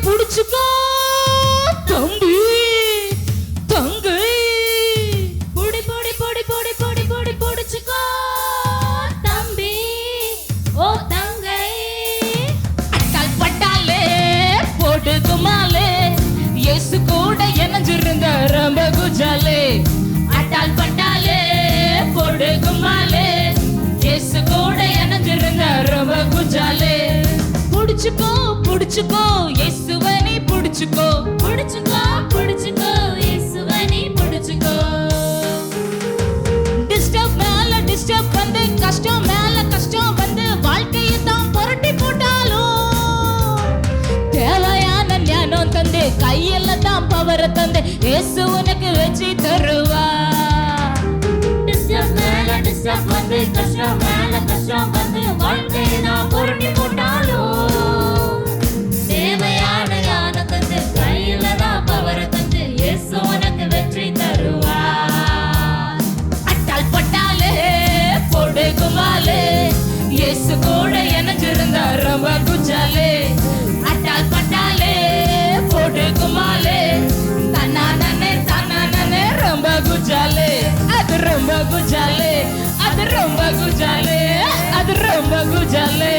புடிச்சுக்கோ தம்பி தங்கை. புடி புடி புடி புடி புடி புடி புடிச்சுக்கோ தம்பி ஓ தங்கை. அட்டால் பட்டாலே போட்டு குமாலே இயேசு கூட இணைஞ்சிருந்த ரொம்ப குஜாலே. அட்டால் பட்டாலே போட்டு குமாலே இயேசு கூட இணைஞ்சிருந்த ரொம்ப குஜாலே. புடிச்சுக்கோ புடிச்சுக்கோ இயேசுவனி புடிச்சுக்கோ புடிச்சுக்கோ புடிச்சுக்கோ இயேசுவனி புடிச்சுக்கோ. டிஸ்டர்ப் மேல டிஸ்டர்ப் வந்து கஷ்டம் மேல கஷ்டம் வந்து வாழ்க்கையை தான் புரட்டி போட்டாலும் தேவையான ஞானம் தந்து கையில தான் பவரை தந்து இயேசு உனக்கு வச்சு தருவா. டிஸ்டர்ப் மேல டிஸ்டர்ப் வந்து கஷ்டம் மேல கஷ்டம் வந்து வாழ்க்கையை தான் புரட்டி போட்டாலும் தேவையான ஞானம் தந்து கையில தான் பவரை தந்து இயேசு உனக்கு வெற்றி தருவா. அட்டால் பட்டாலே போடு குமாலே இயேசு கூட இணைஞ்சிருந்த ரொம்ப குஜாலே. அட்டால் பட்டாலே போடு குமாலே தன்னானே தன்னானே ரொம்ப குஜாலே. அது ரொம்ப குஜாலே அது ரொம்ப குஜாலே அது ரொம்ப குஜாலே.